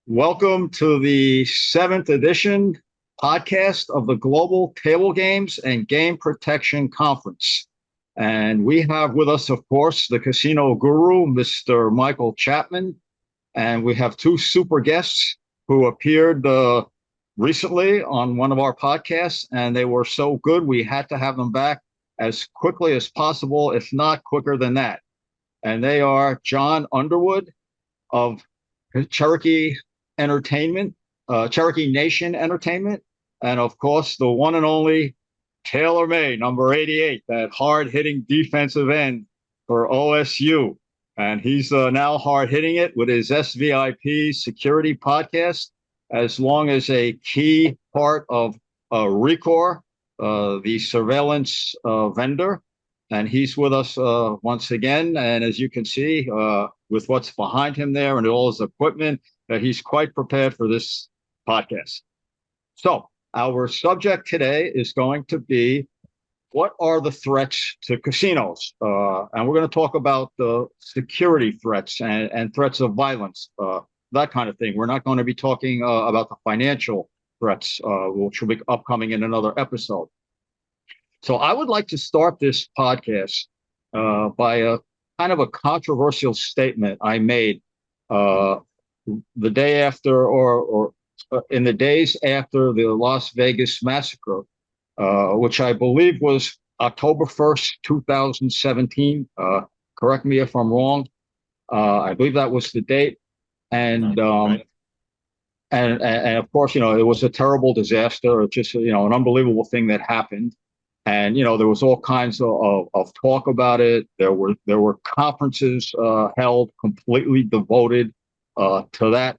Welcome to the seventh edition podcast of the Global Table Games and Game Protection Conference. And we have with us, of course, the casino guru, Mr. Michael Chapman. And we have two super guests who appeared recently on one of our podcasts, and they were so good we had to have them back as quickly as possible, if not quicker than that. And they are John Underwood of Cherokee Nation Entertainment, and of course the one and only Taylor May, number 88, that hard-hitting defensive end for OSU. And he's now hard-hitting it with his SVIP security podcast, as long as a key part of Recor, the surveillance vendor. And he's with us once again. And as you can see, with what's behind him there and all his equipment, that he's quite prepared for this podcast. So our subject today is going to be, what are the threats to casinos? And we're going to talk about the security threats and threats of violence, that kind of thing. We're not going to be talking about the financial threats, which will be upcoming in another episode. So I would like to start this podcast by a kind of a controversial statement I made the day after, or in the days after the Las Vegas Massacre, which I believe was October 1st, 2017. Correct me if I'm wrong. I believe that was the date. And of course, it was a terrible disaster, just, an unbelievable thing that happened. And, there was all kinds of talk about it. There were conferences held completely devoted to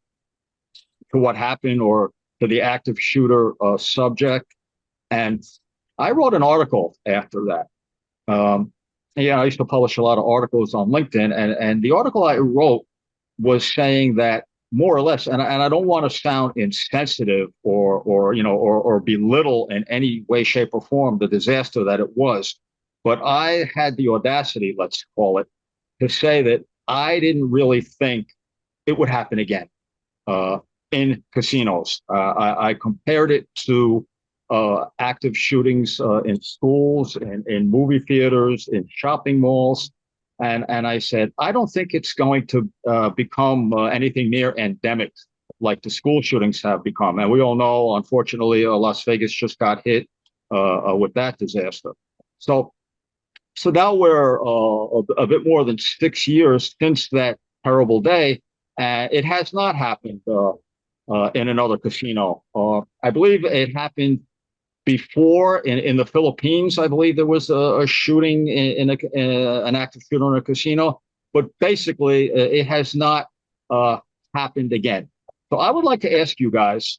what happened, or to the active shooter subject. And I wrote an article after that. I used to publish a lot of articles on LinkedIn, and the article I wrote was saying that, more or less, and I don't want to sound insensitive or belittle in any way, shape, or form the disaster that it was, but I had the audacity, let's call it, to say that I didn't really think it would happen again in casinos. I compared it to active shootings in schools, in movie theaters, in shopping malls. And I said, I don't think it's going to become anything near endemic like the school shootings have become. And we all know, unfortunately, Las Vegas just got hit with that disaster. So now we're a bit more than 6 years since that terrible day. And it has not happened in another casino. I believe it happened before in the Philippines. I believe there was a shooting in an active shooter in a casino, but basically it has not happened again. So I would like to ask you guys,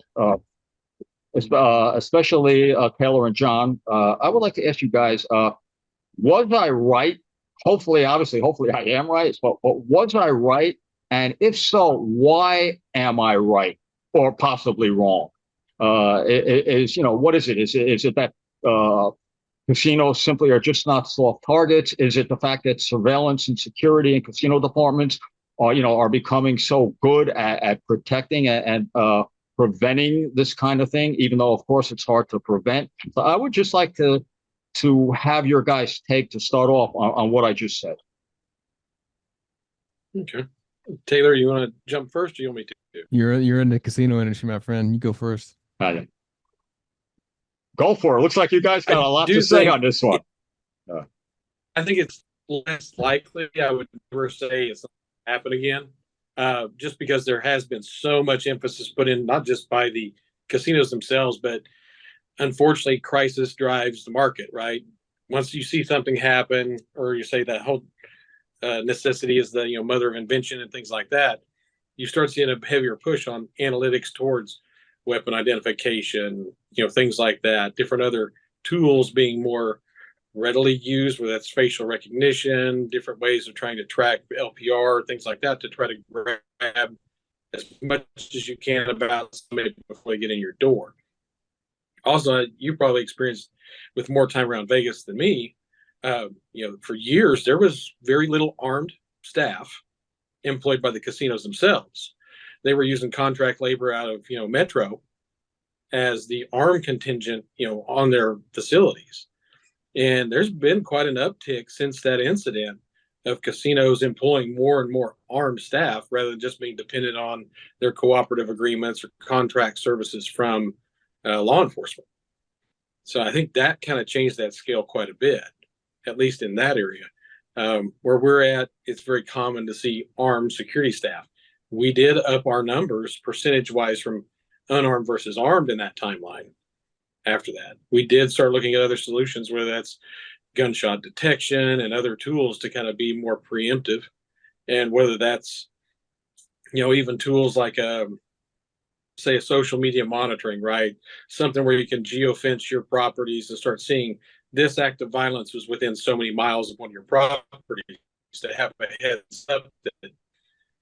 especially Taylor and John, I would like to ask you guys, was I right? Hopefully I am right, but was I right? And if so, why am I right or possibly wrong? What is it? Is it that casinos simply are just not soft targets? Is it the fact that surveillance and security and casino departments are becoming so good at protecting and preventing this kind of thing, even though, of course, it's hard to prevent? So I would just like to have your guys' take to start off on what I just said. Okay. Taylor, you want to jump first, or you want me to? You're in the casino industry, my friend. You go first. Go for it. Looks like you guys got a lot to say on this one. I think it's less likely. I would never say it's not going to happen again, just because there has been so much emphasis put in, not just by the casinos themselves, but unfortunately, crisis drives the market, right? Once you see something happen, or you say that whole necessity is the mother of invention and things like that, you start seeing a heavier push on analytics towards weapon identification, things like that, different other tools being more readily used, whether that's facial recognition, different ways of trying to track LPR, things like that, to try to grab as much as you can about somebody before they get in your door. Also, you probably experienced, with more time around Vegas than me, for years, there was very little armed staff employed by the casinos themselves. they were using contract labor out of, Metro as the arm contingent, on their facilities. And there's been quite an uptick since that incident of casinos employing more and more armed staff rather than just being dependent on their cooperative agreements or contract services from law enforcement. So I think that kind of changed that scale quite a bit, at least in that area. Where we're at, it's very common to see armed security staff. We did up our numbers percentage-wise from unarmed versus armed in that timeline. After that, we did start looking at other solutions, whether that's gunshot detection and other tools to kind of be more preemptive, and whether that's, even tools like, say, a social media monitoring, right? Something where you can geofence your properties and start seeing this act of violence was within so many miles of one of your properties, to have a heads up that,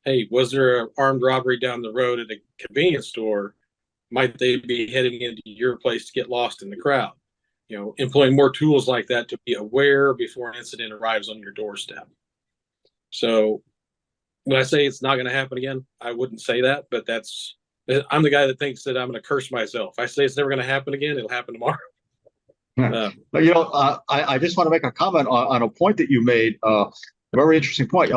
hey, was there an armed robbery down the road at a convenience store? Might they be heading into your place to get lost in the crowd? Employing more tools like that to be aware before an incident arrives on your doorstep. So when I say it's not going to happen again, I wouldn't say that, but I'm the guy that thinks that I'm going to curse myself. I say it's never going to happen again. It'll happen tomorrow. But I just want to make a comment on a point that you made. A very interesting point.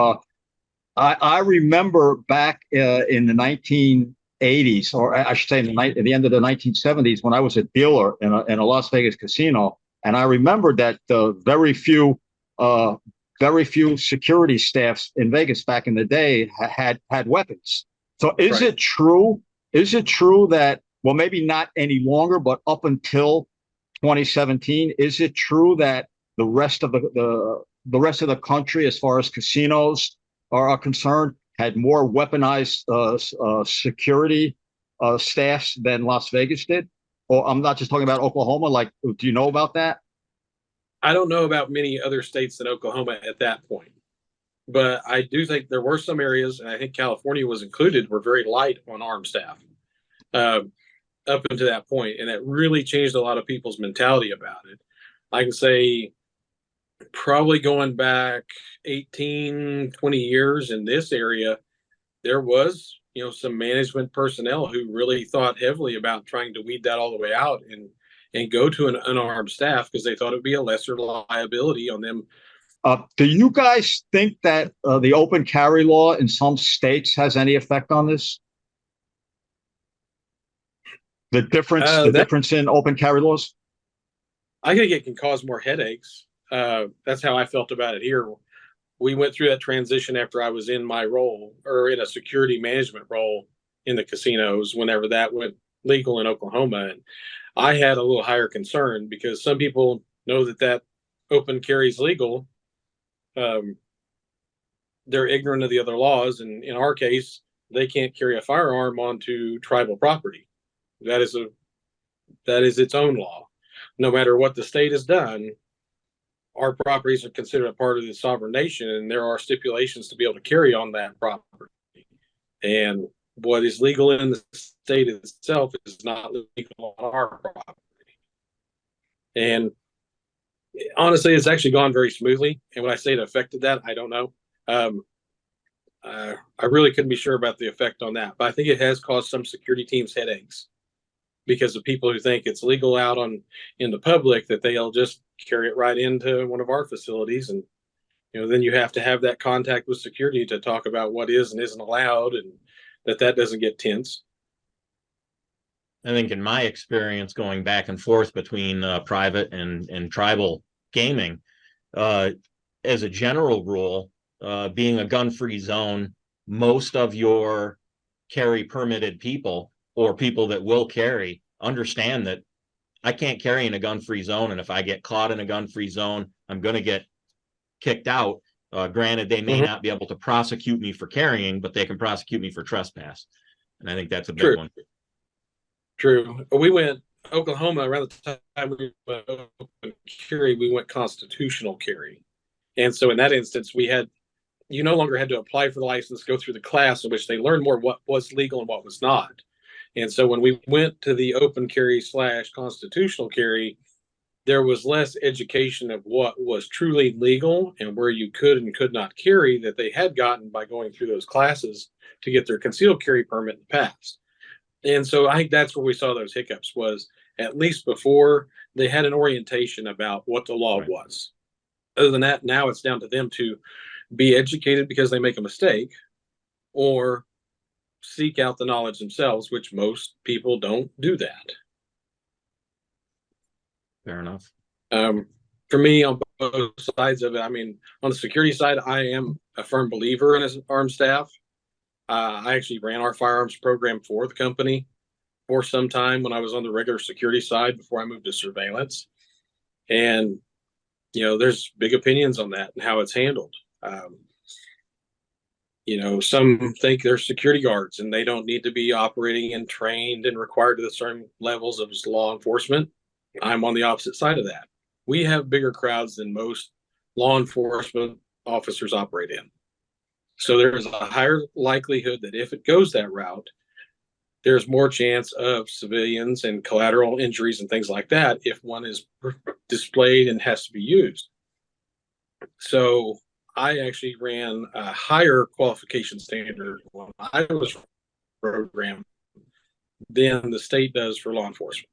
I remember back in the 1980s, or I should say at the end of the 1970s, when I was a dealer in a Las Vegas casino, and I remember that very few security staffs in Vegas back in the day had weapons. So is it true? Is it true that, well, maybe not any longer, but up until 2017, is it true that the rest of the country, as far as casinos are concerned, had more weaponized security staffs than Las Vegas did? Or I'm not just talking about Oklahoma. Like, do you know about that? I don't know about many other states than Oklahoma at that point, but I do think there were some areas, and I think California was included, were very light on armed staff up until that point, and that really changed a lot of people's mentality about it. I can say probably going back 18, 20 years in this area, there was, some management personnel who really thought heavily about trying to weed that all the way out and go to an unarmed staff because they thought it would be a lesser liability on them. Do you guys think that the open carry law in some states has any effect on this? The difference in open carry laws? I think it can cause more headaches. That's how I felt about it here. We went through that transition after I was in my role, or in a security management role in the casinos, whenever that went legal in Oklahoma. And I had a little higher concern because some people know that open carry is legal. They're ignorant of the other laws. And in our case, they can't carry a firearm onto tribal property. That is its own law. No matter what the state has done, our properties are considered a part of the sovereign nation, and there are stipulations to be able to carry on that property. And what is legal in the state itself is not legal on our property. And honestly, it's actually gone very smoothly. And when I say it affected that, I don't know. I really couldn't be sure about the effect on that, but I think it has caused some security teams headaches because of people who think it's legal out in the public, that they'll just carry it right into one of our facilities. And, then you have to have that contact with security to talk about what is and isn't allowed, and that doesn't get tense. I think in my experience going back and forth between private and tribal gaming, as a general rule, being a gun-free zone, most of your carry permitted people or people that will carry understand that I can't carry in a gun-free zone, and if I get caught in a gun-free zone, I'm going to get kicked out. Granted, they may not be able to prosecute me for carrying, but they can prosecute me for trespass. And I think that's a big one. True. We went Oklahoma around the time we went open carry, we went constitutional carry. And so in that instance, you no longer had to apply for the license, go through the class in which they learned more what was legal and what was not. And so when we went to the open carry / constitutional carry, there was less education of what was truly legal and where you could and could not carry that they had gotten by going through those classes to get their concealed carry permit in the past. And so I think that's where we saw those hiccups, was at least before they had an orientation about what the law was. Other than that, now it's down to them to be educated because they make a mistake, or seek out the knowledge themselves, which most people don't do that. Fair enough. For me, on both sides of it, I mean, on the security side, I am a firm believer in armed staff. I actually ran our firearms program for the company for some time when I was on the regular security side before I moved to surveillance. And, you know, there's big opinions on that and how it's handled. You know, some think they're security guards and they don't need to be operating and trained and required to the certain levels of law enforcement. I'm on the opposite side of that. We have bigger crowds than most law enforcement officers operate in. So there's a higher likelihood that if it goes that route, there's more chance of civilians and collateral injuries and things like that if one is displayed and has to be used. So I actually ran a higher qualification standard when I was programmed than the state does for law enforcement.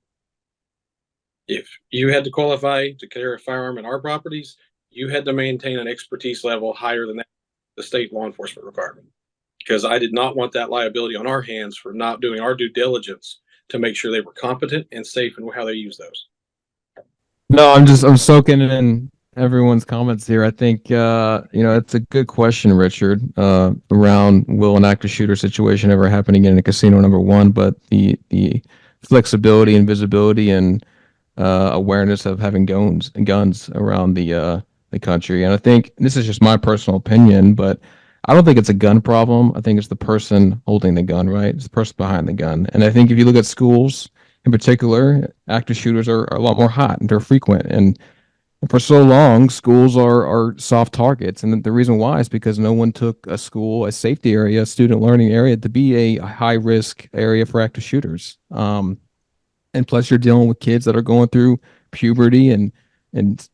If you had to qualify to carry a firearm in our properties, you had to maintain an expertise level higher than that, the state law enforcement requirement, because I did not want that liability on our hands for not doing our due diligence to make sure they were competent and safe in how they use those. No, I'm soaking in everyone's comments here. I think it's a good question, Richard, around will an active shooter situation ever happening in a casino, number one, but the flexibility and visibility and awareness of having guns around the country. And I think this is just my personal opinion, but I don't think it's a gun problem. I think it's the person holding the gun, right? It's the person behind the gun. And I think if you look at schools in particular, active shooters are a lot more hot and they're frequent. And for so long, schools are soft targets. And the reason why is because no one took a school, a safety area, a student learning area to be a high risk area for active shooters. And plus you're dealing with kids that are going through puberty and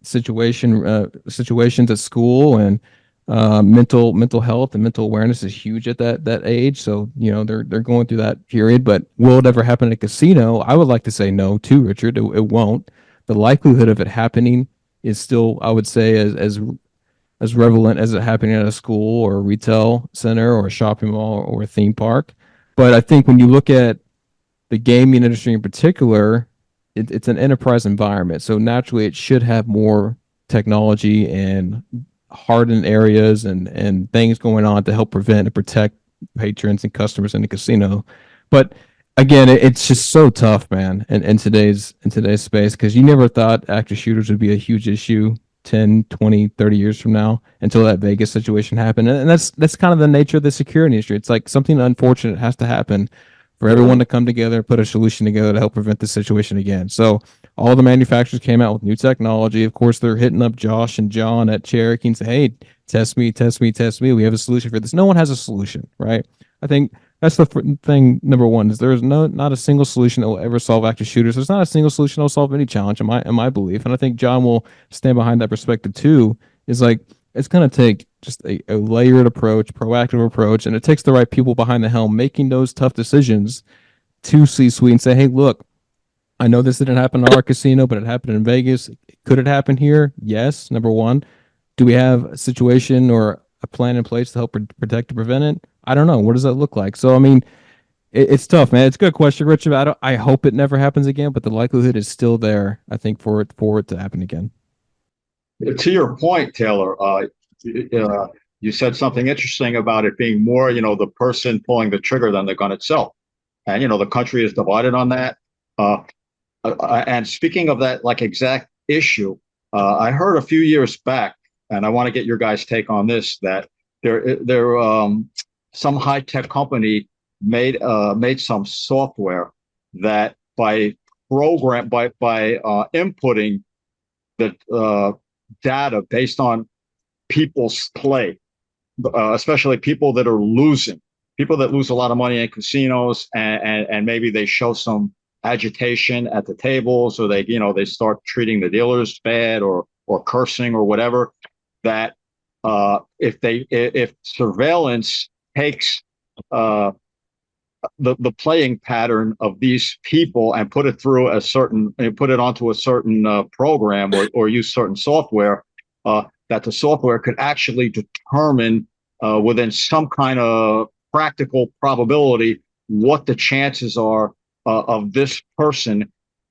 situations at school, and mental health and mental awareness is huge at that age. So, you know, they're going through that period. But will it ever happen at a casino? I would like to say no too, Richard. It won't. The likelihood of it happening is still, I would say, as prevalent as it happening at a school or a retail center or a shopping mall or a theme park. But I think when you look at the gaming industry in particular, it's an enterprise environment. So naturally, it should have more technology and hardened areas and things going on to help prevent and protect patrons and customers in the casino. But again, it's just so tough, man, in today's space, because you never thought active shooters would be a huge issue 10, 20, 30 years from now until that Vegas situation happened. And that's kind of the nature of the security industry. It's like something unfortunate has to happen for everyone to come together and put a solution together to help prevent the situation again. So all the manufacturers came out with new technology. Of course, they're hitting up Josh and John at Cherokee and say, hey, test me. We have a solution for this. No one has a solution, right? I think that's the thing. Number one is there's not a single solution that will ever solve active shooters. There's not a single solution that will solve any challenge in my belief. And I think John will stand behind that perspective too, is like, it's going to take just a layered approach, proactive approach, and it takes the right people behind the helm making those tough decisions to C-suite and say, hey, look, I know this didn't happen in our casino, but it happened in Vegas. Could it happen here? Yes, number one. Do we have a situation or a plan in place to help protect and prevent it? I don't know. What does that look like? So, I mean, it's tough, man. It's a good question, Richard. I hope it never happens again, but the likelihood is still there, I think, for it to happen again. To your point, Taylor, you said something interesting about it being more, the person pulling the trigger than the gun itself. And, the country is divided on that. And speaking of that, like exact issue, I heard a few years back, and I want to get your guys' take on this, that some high-tech company made some software that by inputting the data based on people's play, especially people that lose a lot of money in casinos, and maybe they show some agitation at the tables, or they start treating the dealers bad or cursing or whatever, that if surveillance takes the playing pattern of these people and put it onto a certain program, or use certain software, that the software could actually determine within some kind of practical probability what the chances are of this person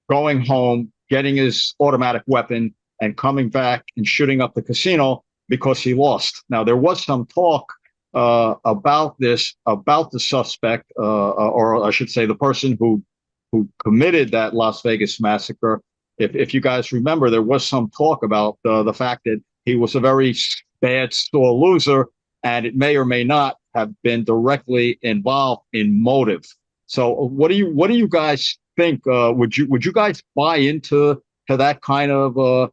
going home, getting his automatic weapon, and coming back and shooting up the casino because he lost. Now, there was some talk about the suspect, or I should say the person who committed that Las Vegas massacre. If you guys remember, there was some talk about the fact that he was a very bad sore loser, and it may or may not have been directly involved in motive. So, what do you guys think? Would you guys buy into that kind of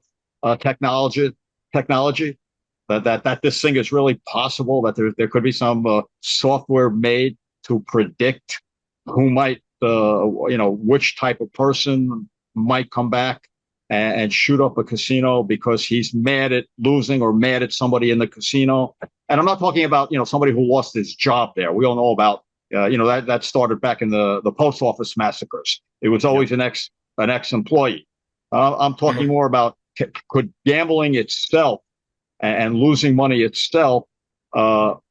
technology? That this thing is really possible, that there could be some software made to predict who might, which type of person might come back and shoot up a casino because he's mad at losing or mad at somebody in the casino. And I'm not talking about, somebody who lost his job there. We all know about, that started back in the post office massacres. It was always an ex-employee. I'm talking more about, could gambling itself and losing money itself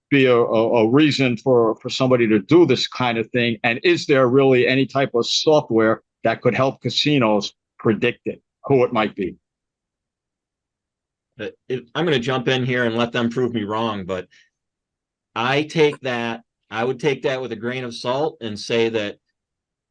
be a reason for somebody to do this kind of thing? And is there really any type of software that could help casinos predict it, who it might be? I'm going to jump in here and let them prove me wrong, but I would take that with a grain of salt and say that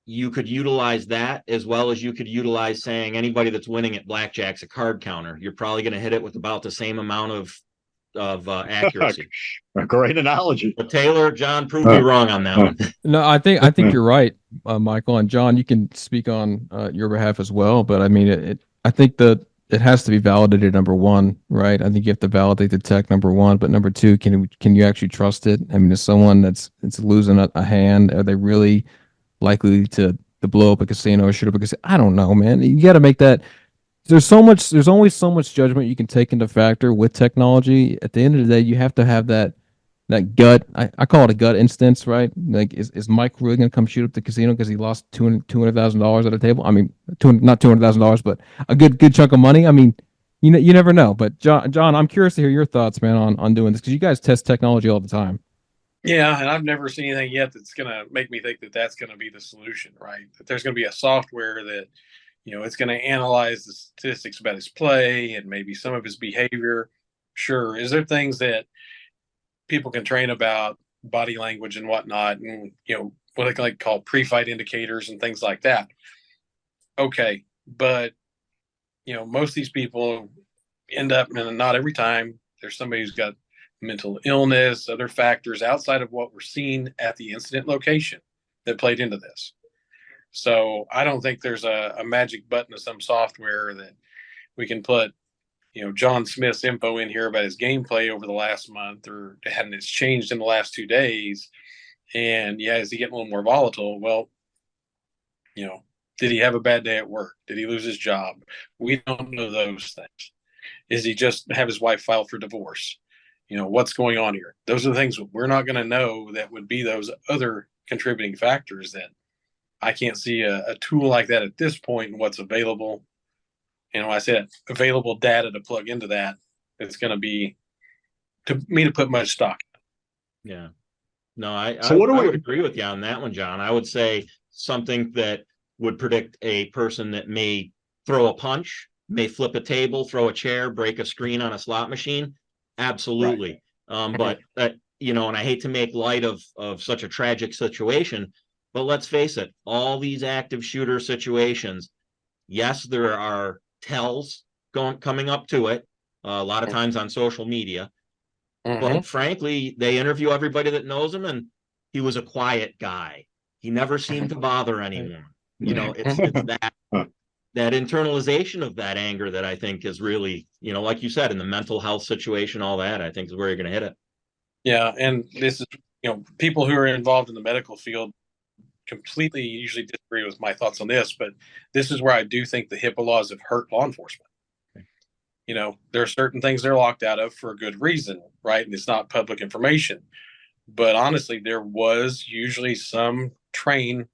you could utilize that as well as you could utilize saying anybody that's winning at blackjack's a card counter. You're probably going to hit it with about the same amount of accuracy. A great analogy. But Taylor, John, prove me wrong on that one. No, I think you're right, Michael, and John. You can speak on your behalf as well. But I mean, I think that it has to be validated. Number one, right? I think you have to validate the tech. Number one, but number two, can you actually trust it? I mean, is someone that's losing a hand, are they really likely to blow up a casino or shoot up a casino? I don't know, man. You got to make that. There's only so much judgment you can take into factor with technology. At the end of the day, you have to have that gut. I call it a gut instance, right? Like, is Mike really going to come shoot up the casino because he lost $200,000 at a table? I mean, not $200,000, but a good chunk of money. I mean, you never know. But John, I'm curious to hear your thoughts, man, on doing this, because you guys test technology all the time. Yeah, and I've never seen anything yet that's going to make me think that that's going to be the solution, right? That there's going to be a software that, it's going to analyze the statistics about his play and maybe some of his behavior. Sure. Is there things that people can train about body language and whatnot, and, what they like call pre-fight indicators and things like that? Okay. But, most of these people end up, and not every time, there's somebody who's got mental illness, other factors outside of what we're seeing at the incident location that played into this. So I don't think there's a magic button of some software that we can put, John Smith's info in here about his gameplay over the last month, or hadn't it's changed in the last 2 days. And is he getting a little more volatile? Well, did he have a bad day at work? Did he lose his job? We don't know those things. Is he just have his wife file for divorce? What's going on here? Those are the things we're not going to know that would be those other contributing factors that I can't see a tool like that at this point and what's available. I said available data to plug into that. It's going to be to put much stock. Yeah. No, I would agree with you on that one, John. I would say something that would predict a person that may throw a punch, may flip a table, throw a chair, break a screen on a slot machine. Absolutely. Right. But and I hate to make light of such a tragic situation, but let's face it, all these active shooter situations, yes, there are tells coming up to it, a lot of times on social media. But frankly, they interview everybody that knows him, and he was a quiet guy. He never seemed to bother anyone. It's that internalization of that anger that I think is really, like you said, in the mental health situation, all that, I think is where you're going to hit it. Yeah. And this is, people who are involved in the medical field completely usually disagree with my thoughts on this, but this is where I do think the HIPAA laws have hurt law enforcement. There are certain things they're locked out of for a good reason, right? And it's not public information. But honestly, there was usually some train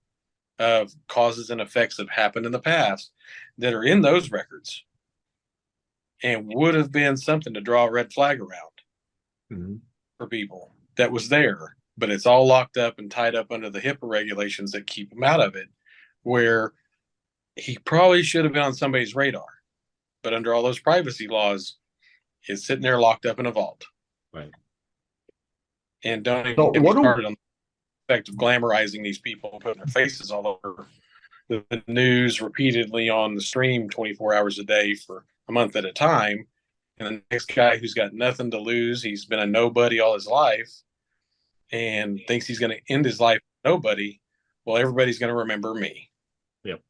of causes and effects that happened in the past that are in those records and would have been something to draw a red flag around for people that was there. But it's all locked up and tied up under the HIPAA regulations that keep him out of it, where he probably should have been on somebody's radar. But under all those privacy laws, it's sitting there locked up in a vault. Right. And don't even get me started on the effect of glamorizing these people, putting their faces all over the news repeatedly on the stream 24 hours a day for a month at a time. And the next guy who's got nothing to lose, he's been a nobody all his life and thinks he's going to end his life nobody. Well, everybody's going to remember me. Yep.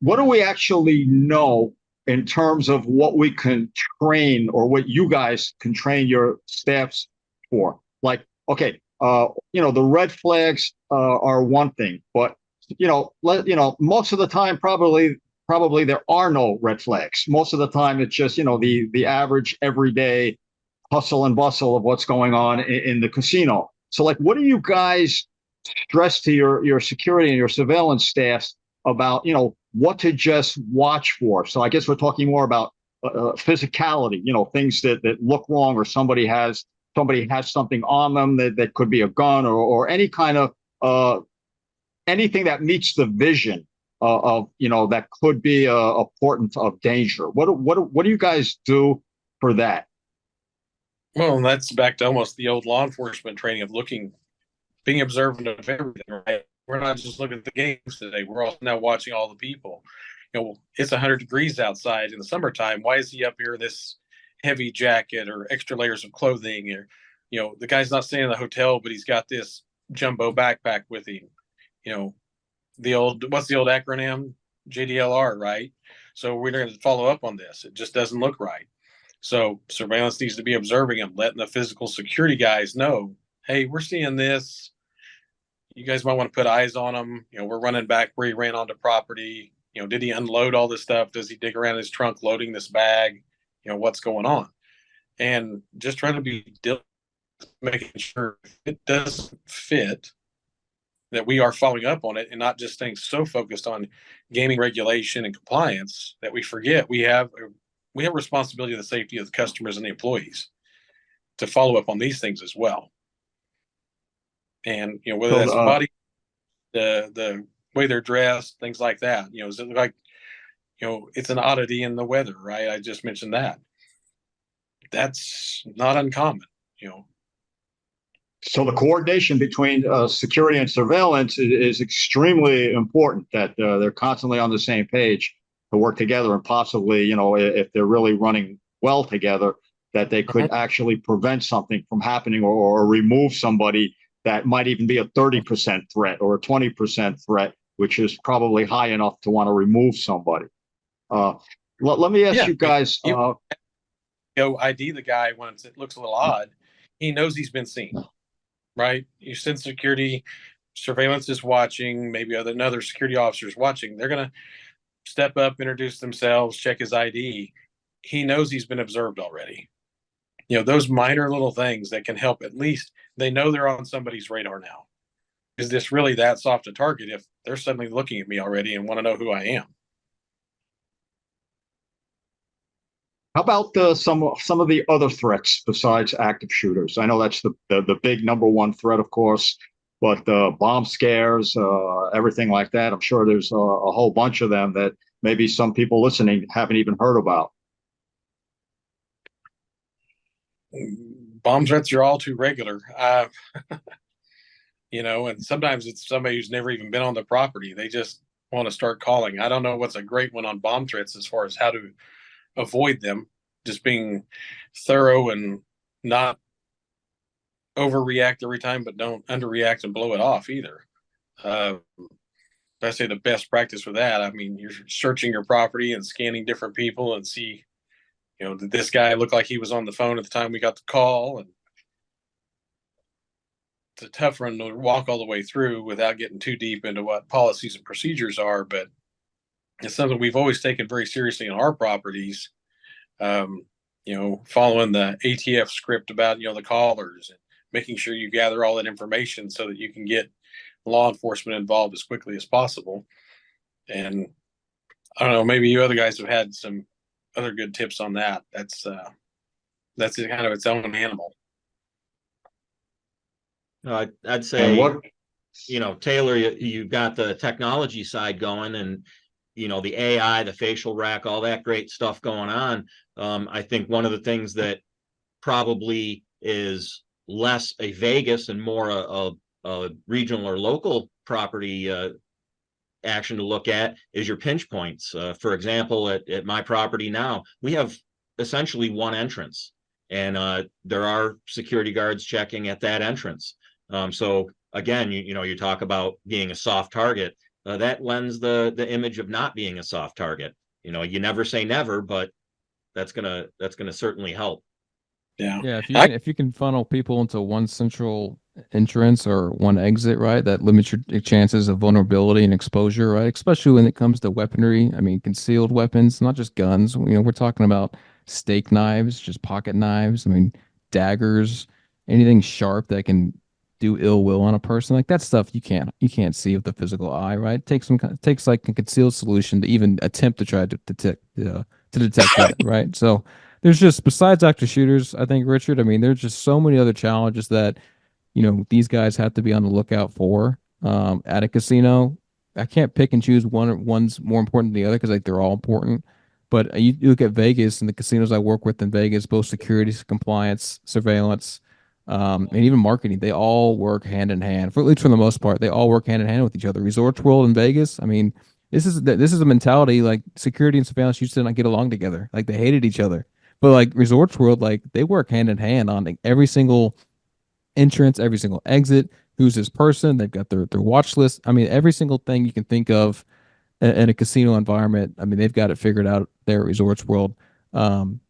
What do we actually know in terms of what we can train or what you guys can train your staffs for? Like, okay, the red flags are one thing, but most of the time, probably there are no red flags. Most of the time, it's just the average everyday hustle and bustle of what's going on in the casino. So, like, what do you guys stress to your security and your surveillance staffs about what to just watch for? So I guess we're talking more about physicality, things that look wrong, or somebody has something on them that could be a gun or any kind of anything that meets the vision of that could be a portent of danger. What do you guys do for that? Well, that's back to almost the old law enforcement training of being observant of everything, right? We're not just looking at the games today. We're also now watching all the people. It's 100 degrees outside in the summertime. Why is he up here in this heavy jacket or extra layers of clothing? Or, the guy's not staying in the hotel, but he's got this jumbo backpack with him. What's the old acronym? JDLR, right? So we're going to follow up on this. It just doesn't look right. So surveillance needs to be observing him, letting the physical security guys know, hey, we're seeing this. You guys might want to put eyes on him. We're running back where he ran onto property. Did he unload all this stuff? Does he dig around his trunk loading this bag? What's going on? And just trying to be diligent, making sure it doesn't fit, that we are following up on it and not just staying so focused on gaming regulation and compliance that we forget we have responsibility of the safety of the customers and the employees to follow up on these things as well. And whether that's the body, the way they're dressed, things like that. Does it look like it's an oddity in the weather, right? I just mentioned that. That's not uncommon. So the coordination between security and surveillance is extremely important. That they're constantly on the same page to work together, and possibly, if they're really running well together, that they could actually prevent something from happening or remove somebody that might even be a 30% threat or a 20% threat, which is probably high enough to want to remove somebody. Let me ask you guys. ID the guy when it looks a little odd. He knows he's been seen, right? You send security, surveillance is watching, maybe another security officer is watching. They're going to step up, introduce themselves, check his ID. He knows he's been observed already. Those minor little things that can help. At least they know they're on somebody's radar now. Is this really that soft a target if they're suddenly looking at me already and want to know who I am? How about some of the other threats besides active shooters? I know that's the big number one threat, of course, but bomb scares, everything like that. I'm sure there's a whole bunch of them that maybe some people listening haven't even heard about. Bomb threats are all too regular. And sometimes it's somebody who's never even been on the property. They just want to start calling. I don't know what's a great one on bomb threats as far as how to avoid them. Just being thorough and not overreact every time, but don't underreact and blow it off either. I say the best practice for that. I mean, you're searching your property and scanning different people and see, did this guy look like he was on the phone at the time we got the call? And a tough one to walk all the way through without getting too deep into what policies and procedures are, but it's something we've always taken very seriously on our properties. Following the ATF script about, the callers and making sure you gather all that information so that you can get law enforcement involved as quickly as possible. And I don't know, maybe you other guys have had some other good tips on that. That's kind of its own animal. I'd say, Taylor, you've got the technology side going, and the AI, the facial rack, all that great stuff going on. I think one of the things that probably is less a Vegas and more a regional or local property action to look at is your pinch points. For example, at my property now, we have essentially one entrance, and there are security guards checking at that entrance. So again, you talk about being a soft target. That lends the image of not being a soft target. You never say never, but that's gonna certainly help. Yeah. If you can funnel people into one central entrance or one exit, right, that limits your chances of vulnerability and exposure, right? Especially when it comes to weaponry. I mean, concealed weapons, not just guns. We're talking about steak knives, just pocket knives. I mean, daggers, anything sharp that can do ill will on a person. Like that stuff you can't see with the physical eye, right? It takes like a concealed solution to even attempt to try to detect that, right? So there's just, besides active shooters, I think, Richard, I mean, there's just so many other challenges that these guys have to be on the lookout for at a casino. I can't pick and choose one's more important than the other because like they're all important. But you look at Vegas and the casinos I work with in Vegas, both security, compliance, surveillance, and even marketing, they all work hand in hand. For at least for the most part, they all work hand in hand with each other. Resorts World in Vegas, I mean, this is a mentality like security and surveillance used to not get along together. Like they hated each other. But like Resorts World, like they work hand in hand on like, every single entrance, every single exit. Who's this person? They've got their watch list. I mean, every single thing you can think of in a casino environment. I mean, they've got it figured out there at Resorts World,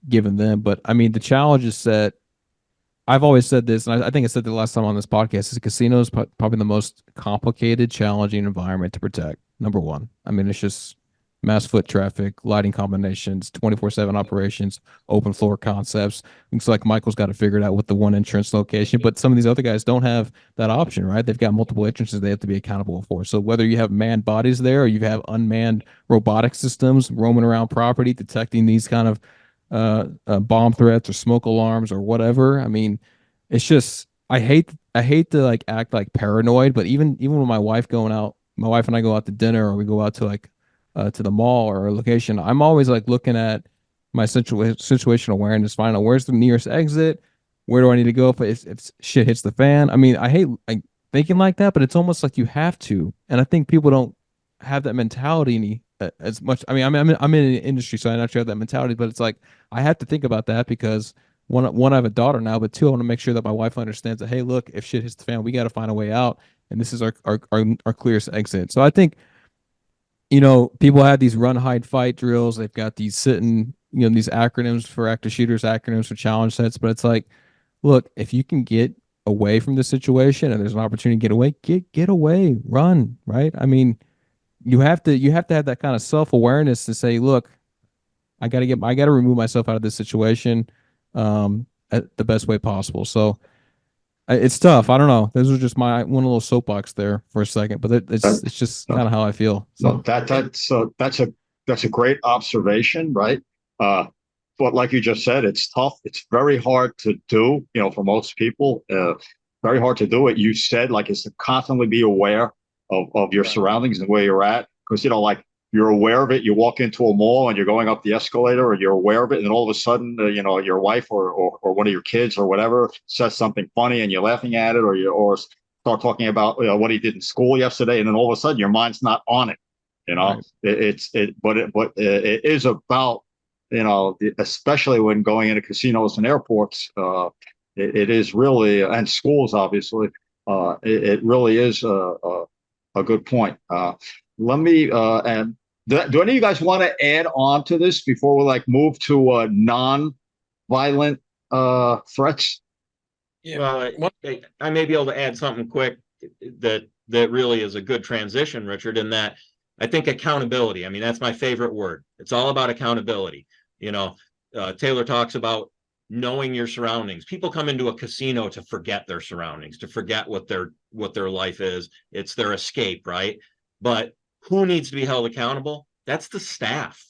given them. But I mean, the challenge is set. I've always said this, and I think I said the last time on this podcast, is casino is probably the most complicated, challenging environment to protect. Number one. I mean, it's just mass foot traffic, lighting combinations, 24/7 operations, open floor concepts. Looks like Michael's got to figure it out with the one entrance location, but some of these other guys don't have that option, right? They've got multiple entrances they have to be accountable for. So whether you have manned bodies there or you have unmanned robotic systems roaming around property detecting these kind of bomb threats or smoke alarms or whatever. I mean, it's just I hate to like act like paranoid, but even with my wife and I go out to dinner or we go out to like to the mall or a location, I'm always like looking at my situational awareness, find out where's the nearest exit, where do I need to go if shit hits the fan. I mean, I hate like thinking like that, but it's almost like you have to, and I think people don't have that mentality as much. I mean, I'm in an industry, so I naturally have that mentality, but it's like I have to think about that because one, I have a daughter now, but two, I want to make sure that my wife understands that, hey, look, if shit hits the fan, we got to find a way out, and this is our clearest exit. So I think, people have these run, hide, fight drills. They've got these these acronyms for active shooters, acronyms for challenge sets, but it's like, look, if you can get away from the situation and there's an opportunity to get away, get away, run, right? I mean, you have to have that kind of self-awareness to say, look, I got to remove myself out of this situation at the best way possible. So it's tough. I don't know. Those are just my one little soapbox there for a second, but it's just kind of how I feel. So that's a great observation, right? But like you just said, it's tough. It's very hard to do, for most people. Very hard to do it. You said like it's to constantly be aware of your surroundings and where you're at, because like you're aware of it. You walk into a mall and you're going up the escalator, or you're aware of it, and then all of a sudden, your wife or one of your kids or whatever says something funny, and you're laughing at it, or start talking about what he did in school yesterday, and then all of a sudden your mind's not on it. Right. But it is about especially when going into casinos and airports. It is really, and schools obviously. It really is a good point. Let me and do any of you guys want to add on to this before we move to non-violent threats? Yeah. Well, I may be able to add something quick that really is a good transition, Richard, in that I think accountability. I mean, that's my favorite word. It's all about accountability. You know, Taylor talks about knowing your surroundings. People come into a casino to forget their surroundings, to forget what their life is. It's their escape, right? But who needs to be held accountable? That's the staff.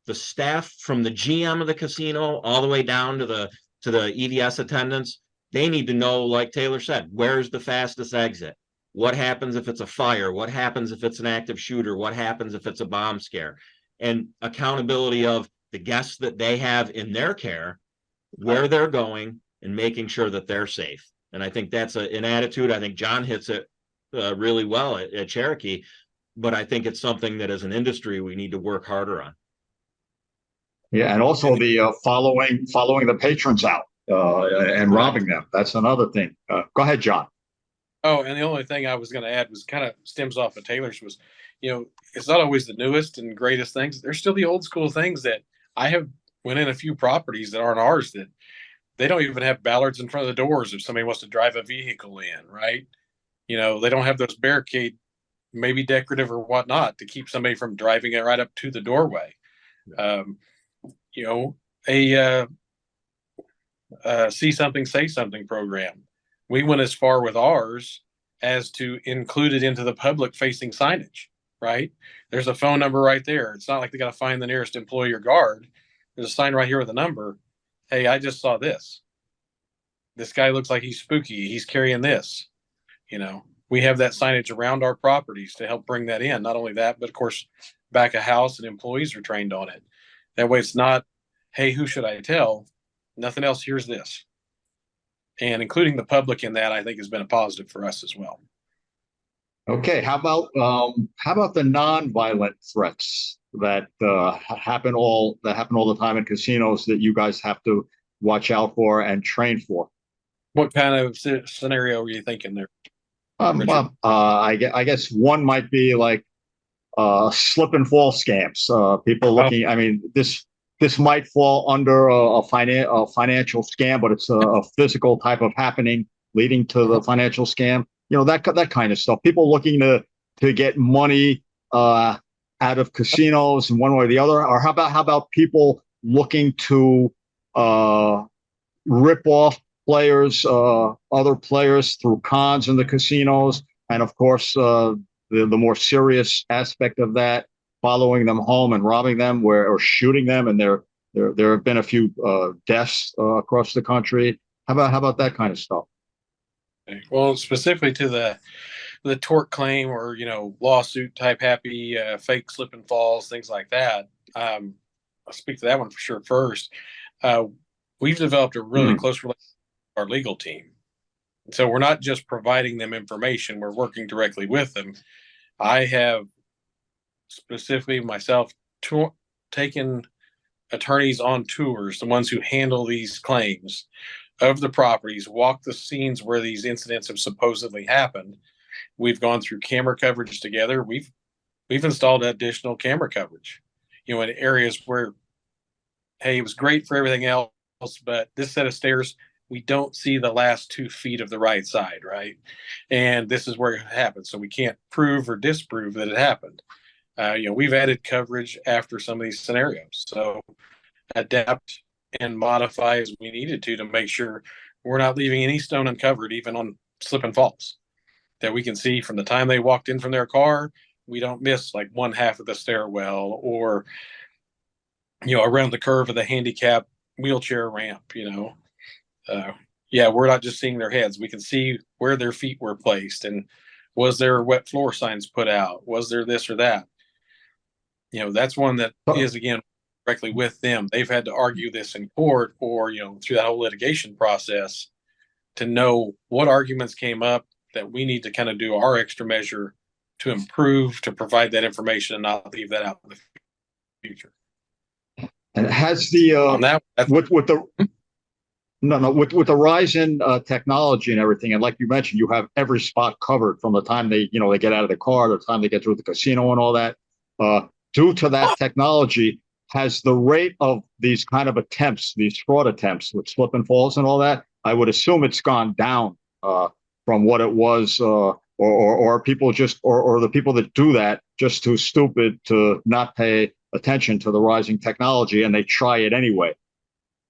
The staff from the GM of the casino all the way down to the EDS attendants. They need to know, like Taylor said, where's the fastest exit? What happens if it's a fire? What happens if it's an active shooter? What happens if it's a bomb scare? And accountability of the guests that they have in their care, where they're going, and making sure that they're safe. And I think that's an attitude. I think John hits it really well at Cherokee, but I think it's something that as an industry we need to work harder on. Yeah, and also the following the patrons out and robbing them. That's another thing. Go ahead, John. Oh, and the only thing I was going to add was kind of stems off of Taylor's was, it's not always the newest and greatest things. There's still the old school things that I have went in a few properties that aren't ours that they don't even have ballards in front of the doors if somebody wants to drive a vehicle in, right? They don't have those barricade, maybe decorative or whatnot, to keep somebody from driving it right up to the doorway. See something, say something program. We went as far with ours as to include it into the public facing signage, right? There's a phone number right there. It's not like they got to find the nearest employee or guard. There's a sign right here with a number. Hey, I just saw this. This guy looks like he's spooky. He's carrying this. We have that signage around our properties to help bring that in. Not only that, but of course, back of house and employees are trained on it. That way it's not, hey, who should I tell? Nothing else. Here's this. And including the public in that, I think, has been a positive for us as well. Okay, how about the non-violent threats that happen all the time in casinos that you guys have to watch out for and train for? What kind of scenario are you thinking there? I guess one might be like slip and fall scams. People looking. I mean, this might fall under a financial scam, but it's a physical type of happening leading to the financial scam. That kind of stuff. People looking to get money out of casinos in one way or the other. Or how about people looking to rip off players, other players through cons in the casinos, and of course the more serious aspect of that, following them home and robbing them or shooting them, and there have been a few deaths across the country. How about that kind of stuff? Well, specifically to the tort claim or lawsuit type happy fake slip and falls, things like that. I'll speak to that one for sure first. We've developed a really close relationship with our legal team, so we're not just providing them information; we're working directly with them. I have specifically myself taken attorneys on tours, the ones who handle these claims of the properties, walk the scenes where these incidents have supposedly happened. We've gone through camera coverage together. We've installed additional camera coverage, in areas where, hey, it was great for everything else, but this set of stairs, we don't see the last 2 feet of the right side, right? And this is where it happened. So we can't prove or disprove that it happened. We've added coverage after some of these scenarios. So adapt and modify as we needed to make sure we're not leaving any stone uncovered, even on slip and falls, that we can see from the time they walked in from their car. We don't miss like one half of the stairwell or, around the curve of the handicap wheelchair ramp, we're not just seeing their heads. We can see where their feet were placed, and was there wet floor signs put out? Was there this or that? That's one that is, again, directly with them. They've had to argue this in court or, through that whole litigation process to know what arguments came up that we need to kind of do our extra measure to improve, to provide that information and not leave that out in the future. And has the with the rise in technology and everything, and like you mentioned, you have every spot covered from the time they get out of the car, the time they get through the casino and all that. Due to that technology, has the rate of these kind of attempts, these fraud attempts with slip and falls and all that, I would assume it's gone down from what it was, or people just, or the people that do that just too stupid to not pay attention to the rising technology, and they try it anyway.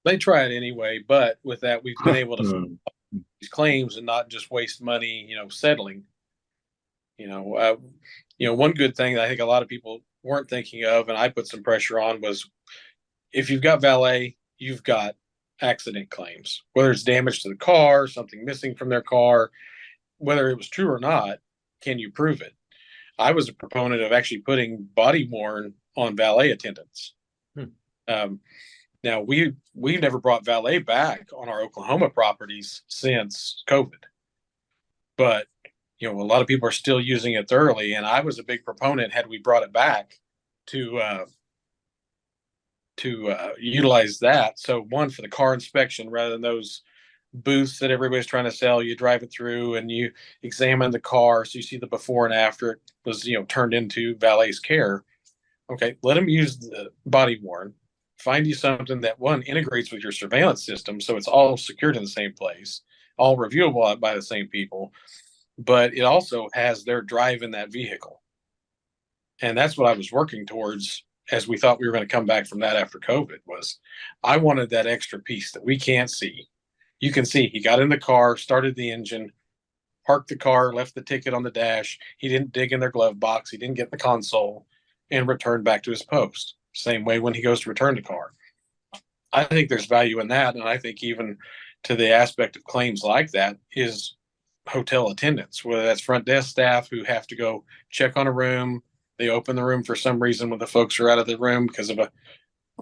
They try it anyway, but with that, we've been able to these claims and not just waste money, settling. One good thing that I think a lot of people weren't thinking of, and I put some pressure on, was if you've got valet, you've got accident claims, whether it's damage to the car, something missing from their car, whether it was true or not, can you prove it? I was a proponent of actually putting body worn on valet attendants. Now we've never brought valet back on our Oklahoma properties since COVID, but a lot of people are still using it thoroughly, and I was a big proponent, had we brought it back, to utilize that. So one, for the car inspection, rather than those booths that everybody's trying to sell, you drive it through and you examine the car, so you see the before and after it was turned into valet's care. Okay, let them use the body worn. Find you something that, one, integrates with your surveillance system, so it's all secured in the same place, all reviewable by the same people, but it also has their drive in that vehicle. And that's what I was working towards, as we thought we were going to come back from that after COVID, was I wanted that extra piece that we can't see. You can see he got in the car, started the engine, parked the car, left the ticket on the dash. He didn't dig in their glove box. He didn't get in the console and returned back to his post. Same way when he goes to return the car. I think there's value in that. And I think even to the aspect of claims like that is hotel attendants, whether that's front desk staff who have to go check on a room. They open the room for some reason when the folks are out of the room because of a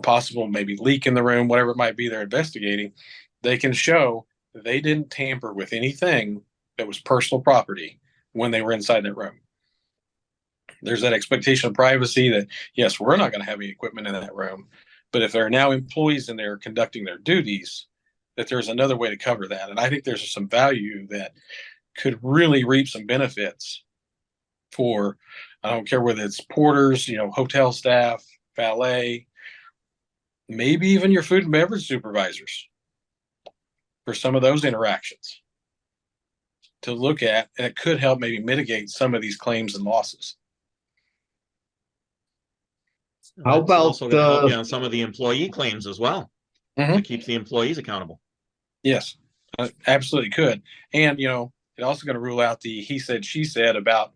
possible maybe leak in the room, whatever it might be they're investigating. They can show that they didn't tamper with anything that was personal property when they were inside that room. There's that expectation of privacy that, yes, we're not going to have any equipment in that room, but if there are now employees in there conducting their duties, that there's another way to cover that. And I think there's some value that could really reap some benefits for, I don't care whether it's porters, hotel staff, valet, maybe even your food and beverage supervisors, for some of those interactions to look at, and it could help maybe mitigate some of these claims and losses. How about also going to help you on some of the employee claims as well? Mm-hmm. It keeps the employees accountable. Yes, absolutely could. And, it also going to rule out the he said, she said about,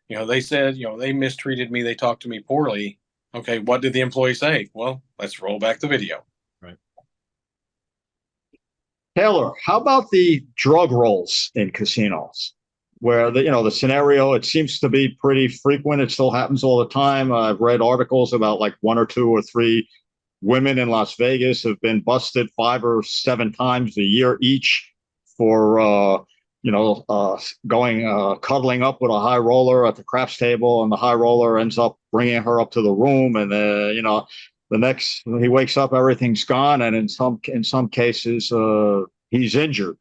they said, they mistreated me. They talked to me poorly. Okay, what did the employee say? Well, let's roll back the video. Right. Taylor, how about the drug rolls in casinos? Where the scenario, it seems to be pretty frequent. It still happens all the time. I've read articles about like 1 or 2 or 3 women in Las Vegas have been busted 5 or 7 times a year each for going cuddling up with a high roller at the craps table, and the high roller ends up bringing her up to the room, and the next he wakes up, everything's gone, and in some cases he's injured.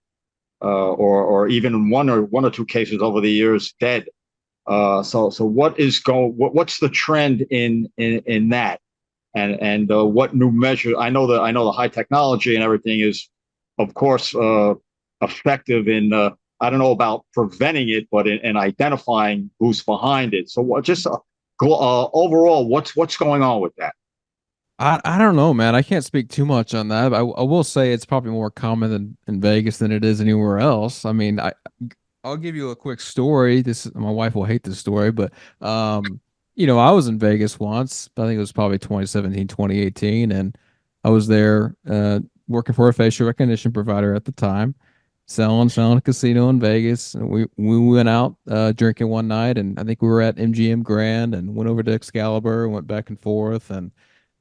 Or even in one or two cases over the years, dead. So what's the trend in that, and what new measure? I know the high technology and everything is, of course, effective in I don't know about preventing it, but in identifying who's behind it. So overall, what's going on with that? I don't know, man. I can't speak too much on that. I will say it's probably more common in Vegas than it is anywhere else. I mean, I'll give you a quick story. My wife will hate this story, but I was in Vegas once. I think it was probably 2017, 2018, and I was there working for a facial recognition provider at the time, selling a casino in Vegas. And we went out drinking one night, and I think we were at MGM Grand and went over to Excalibur and went back and forth, and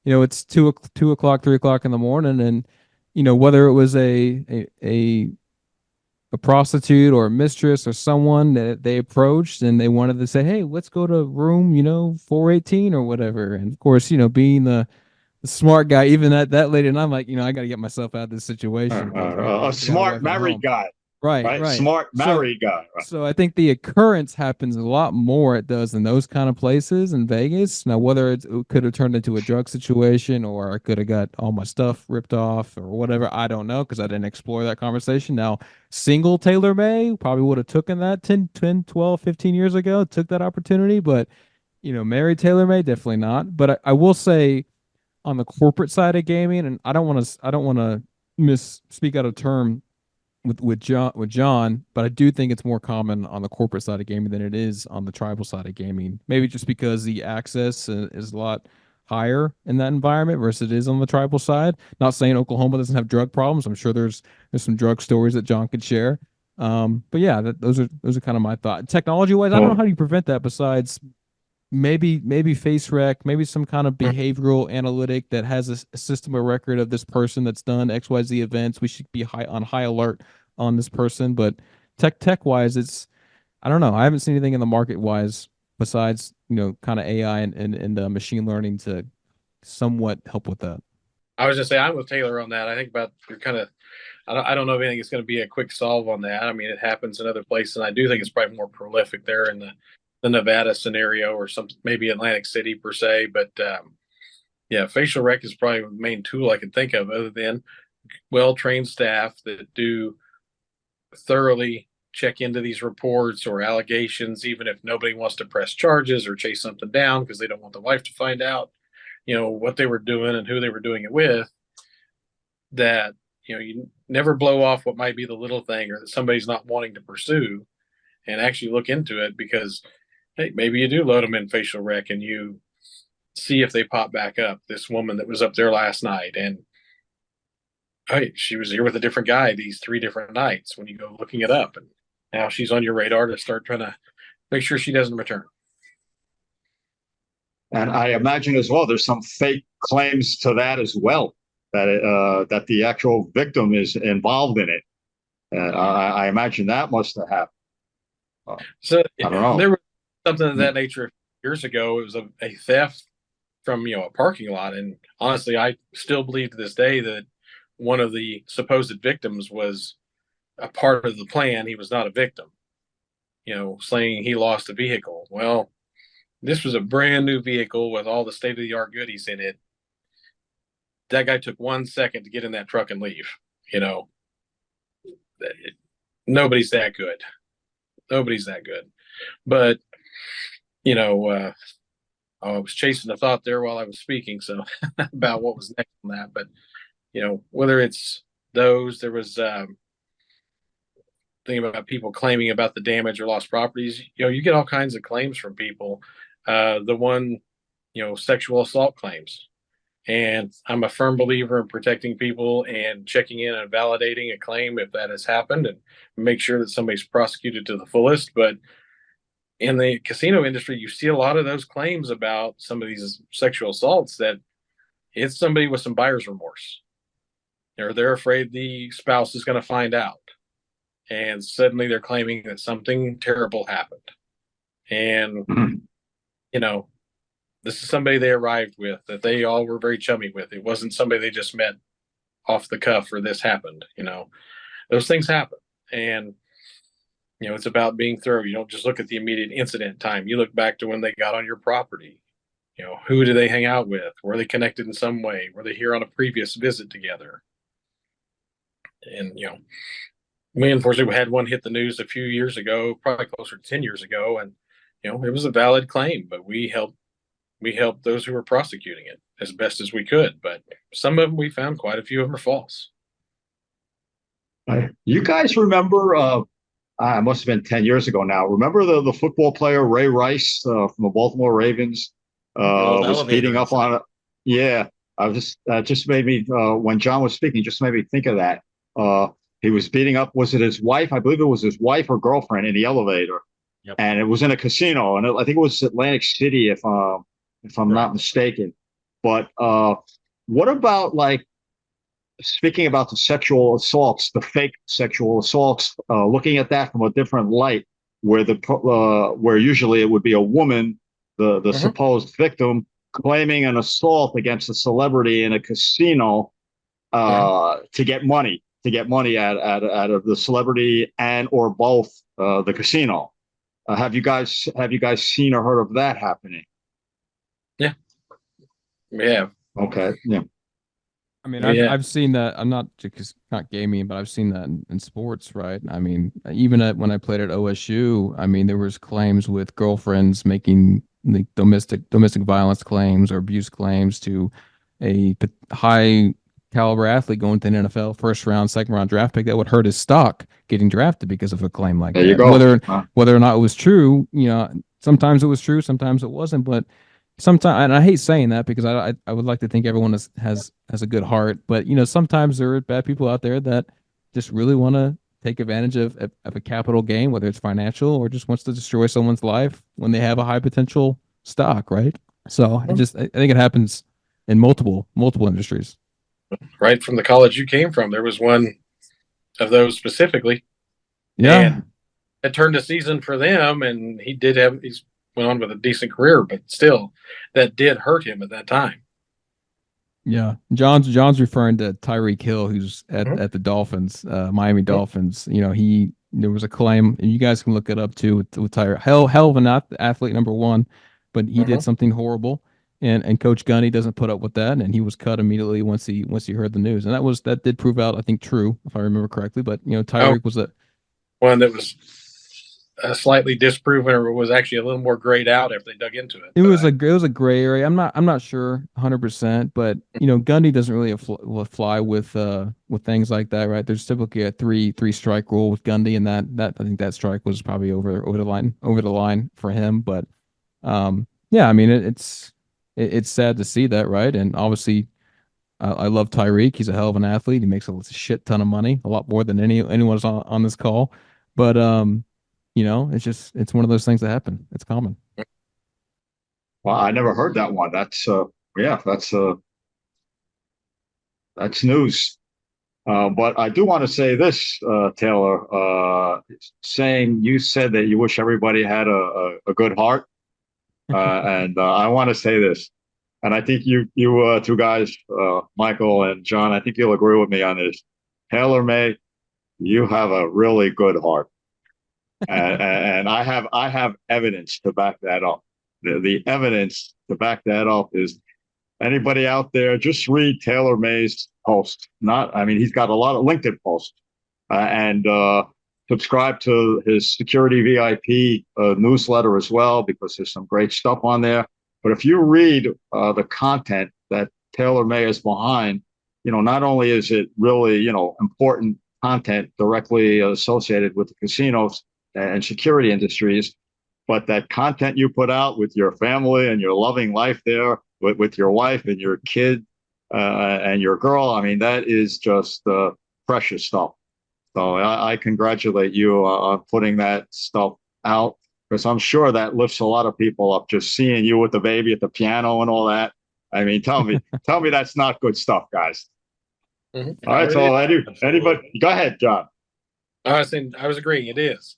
it's 2 o'clock, 3 o'clock in the morning, and whether it was a prostitute or a mistress or someone that they approached and they wanted to say, hey, let's go to room 418 or whatever, and of course being the smart guy, even that late, and I'm like, I got to get myself out of this situation. A smart married guy. right? Right. Smart, married guy. Right? So I think the occurrence happens a lot more. It does in those kind of places in Vegas. Now, whether it could have turned into a drug situation or I could have got all my stuff ripped off or whatever, I don't know because I didn't explore that conversation. Now, single Taylor May probably would have taken that 10, 12, 15 years ago, took that opportunity. But, married Taylor May, definitely not. But I will say on the corporate side of gaming, and I don't want to misspeak out of term with John, but I do think it's more common on the corporate side of gaming than it is on the tribal side of gaming. Maybe just because the access is a lot higher in that environment versus it is on the tribal side. Not saying Oklahoma doesn't have drug problems. I'm sure there's some drug stories that John could share. But yeah, those are kind of my thought. Technology wise, I don't know how do you prevent that besides maybe face rec, maybe some kind of behavioral analytic that has a system of record of this person that's done XYZ events. We should be on high alert on this person. But tech wise, I don't know. I haven't seen anything in the market wise besides, kind of AI and machine learning to somewhat help with that. I was just saying, I'm with Taylor on that. I think about you're kind of, I don't know if anything is going to be a quick solve on that. I mean, it happens in other places, and I do think it's probably more prolific there in the Nevada scenario or some maybe Atlantic City per se. But yeah, facial rec is probably the main tool I can think of, other than well-trained staff that do thoroughly check into these reports or allegations, even if nobody wants to press charges or chase something down because they don't want the wife to find out, what they were doing and who they were doing it with. That, you never blow off what might be the little thing or that somebody's not wanting to pursue, and actually look into it, because hey, maybe you do load them in facial rec and you see if they pop back up. This woman that was up there last night, and hey, she was here with a different guy these 3 different nights when you go looking it up, and now she's on your radar to start trying to make sure she doesn't return. And I imagine as well, there's some fake claims to that as well, that the actual victim is involved in it. And I imagine that must have happened. So I don't know. There was something of that nature years ago. It was a theft from a parking lot, and honestly, I still believe to this day that one of the supposed victims was a part of the plan. He was not a victim. Saying he lost a vehicle. Well, this was a brand new vehicle with all the state of the art goodies in it. That guy took 1 second to get in that truck and leave. Nobody's that good. Nobody's that good. But, I was chasing a thought there while I was speaking, so about what was next on that. But, whether it's those, there was thinking about people claiming about the damage or lost properties. You get all kinds of claims from people. The one, sexual assault claims. And I'm a firm believer in protecting people and checking in and validating a claim if that has happened, and make sure that somebody's prosecuted to the fullest. But in the casino industry, you see a lot of those claims about some of these sexual assaults that it's somebody with some buyer's remorse, or they're afraid the spouse is going to find out. And suddenly they're claiming that something terrible happened. And, this is somebody they arrived with, that they all were very chummy with. It wasn't somebody they just met off the cuff or this happened. Those things happen. And, it's about being thorough. You don't just look at the immediate incident time. You look back to when they got on your property. Who do they hang out with? Were they connected in some way? Were they here on a previous visit together? And, we unfortunately had one hit the news a few years ago, probably closer to 10 years ago. And, it was a valid claim, but we helped those who were prosecuting it as best as we could. But some of them, we found quite a few of them are false. You guys remember, it must have been 10 years ago now. Remember the football player Ray Rice from the Baltimore Ravens was beating up on it? Yeah, just made me, when John was speaking, just made me think of that. He was beating up, was it his wife? I believe it was his wife or girlfriend in the elevator. Yep. And it was in a casino, and I think it was Atlantic City, if I'm not mistaken. But what about, like, speaking about the sexual assaults, the fake sexual assaults, looking at that from a different light, where usually it would be a woman, the supposed victim, claiming an assault against a celebrity in a casino to get money, to get money out of the celebrity and or both the casino. Have you guys seen or heard of that happening? Yeah, we have. Okay, yeah. I mean, Yeah. I've seen that. I'm not just not gaming, but I've seen that in sports, right? I mean, even when I played at OSU, I mean, there was claims with girlfriends making the domestic violence claims or abuse claims to a high caliber athlete going to an NFL first round, second round draft pick that would hurt his stock getting drafted because of a claim like There that. you go. Whether or not it was true, you know, sometimes it was true, sometimes it wasn't, but sometimes, and I hate saying that because I would like to think everyone has a good heart, but you know, sometimes there are bad people out there that just really want to take advantage of a capital gain, whether it's financial or just wants to destroy someone's life when they have a high potential stock, right? So I think it happens in multiple industries. Right from the college you came from, there was one of those specifically. Yeah. And it turned a season for them, and he's went on with a decent career, but still, that did hurt him at that time. Yeah, John's referring to Tyreek Hill, who's at the Dolphins, Miami Dolphins. You know, there was a claim, and you guys can look it up too with Tyreek. Hell of an athlete, number one, but he did something horrible, and Coach Gunny doesn't put up with that, and he was cut immediately once he heard the news, and that did prove out, I think, true if I remember correctly. But you know, Tyreek was one that was slightly disproven, or was actually a little more grayed out if they dug into it. It was a gray area. I'm not sure 100%, but you know, Gundy doesn't really fly with things like that, right? There's typically a three strike rule with Gundy, and that I think that strike was probably over the line for him. But yeah, I mean, it's sad to see that, right? And obviously, I love Tyreek. He's a hell of an athlete. He makes a shit ton of money, a lot more than anyone's on this call. But you know, it's one of those things that happen. It's common. Well, I never heard that one. That's news. But I do want to say this, Taylor, saying you said that you wish everybody had a good heart. And I want to say this, and I think you two guys, Michael and John, I think you'll agree with me on this. Taylor May, you have a really good heart. And I have evidence to back that up. The evidence to back that up is anybody out there, just read Taylor May's post. He's got a lot of LinkedIn posts, and subscribe to his Security VIP newsletter as well, because there's some great stuff on there. But if you read the content that Taylor May is behind, you know, not only is it really, you know, important content directly associated with the casinos and security industries, but that content you put out with your family and your loving life there, with your wife and your kid and your girl, I mean, that is just precious stuff. So I congratulate you on putting that stuff out, because I'm sure that lifts a lot of people up, just seeing you with the baby at the piano and all that. I mean, tell me that's not good stuff, guys. Mm-hmm. All right, so anybody, go ahead, John. I was agreeing. It is.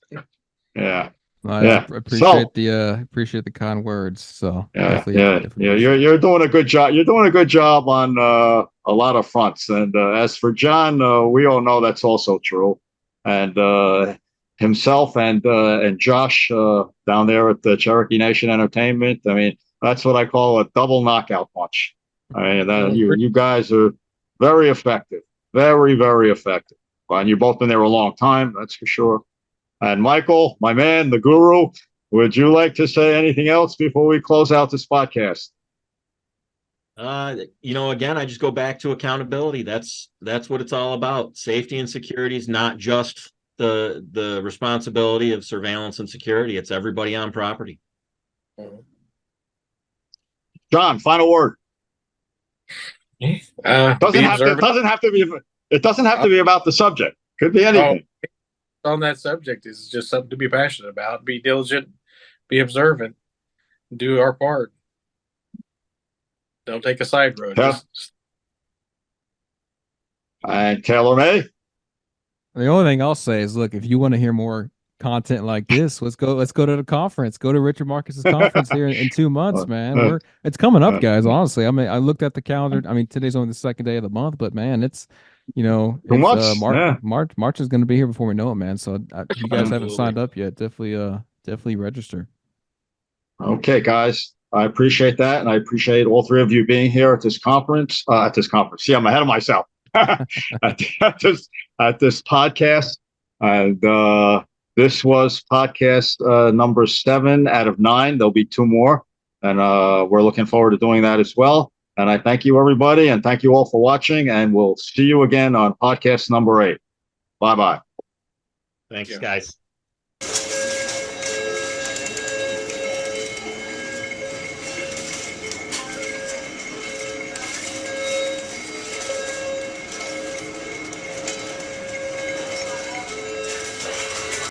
Yeah. I appreciate the kind words. So definitely. You're doing a good job. You're doing a good job on a lot of fronts. And as for John, we all know that's also true. And himself and Josh down there at the Cherokee Nation Entertainment. I mean, that's what I call a double knockout punch. I mean, you guys are very effective, very, very effective. And you've both been there a long time, that's for sure. And Michael, my man, the guru, would you like to say anything else before we close out this podcast? You know, again, I just go back to accountability. That's what it's all about. Safety and security is not just the responsibility of surveillance and security. It's everybody on property. John, final word. It doesn't have to be about the subject. Could be anything. On that subject is just something to be passionate about. Be diligent, be observant, do our part. Don't take a side road. Yeah. And Taylor May. The only thing I'll say is, look, if you want to hear more content like this, let's go to the conference. Go to Richard Marcus's conference here in 2 months, man. It's coming up, guys. Honestly, I mean, I looked at the calendar. I mean, today's only the second day of the month, but man, it's You know, Too it's much. Yeah. March is going to be here before we know it, man. So if you guys haven't Absolutely. signed up yet, definitely register. Okay, guys. I appreciate that, and I appreciate all three of you being here at this conference. See, I'm ahead of myself. at this podcast, and this was podcast number 7 out of 9. There'll be 2 more, and we're looking forward to doing that as well. And I thank you, everybody, and thank you all for watching. And we'll see you again on podcast number 8. Bye bye. Thanks, guys.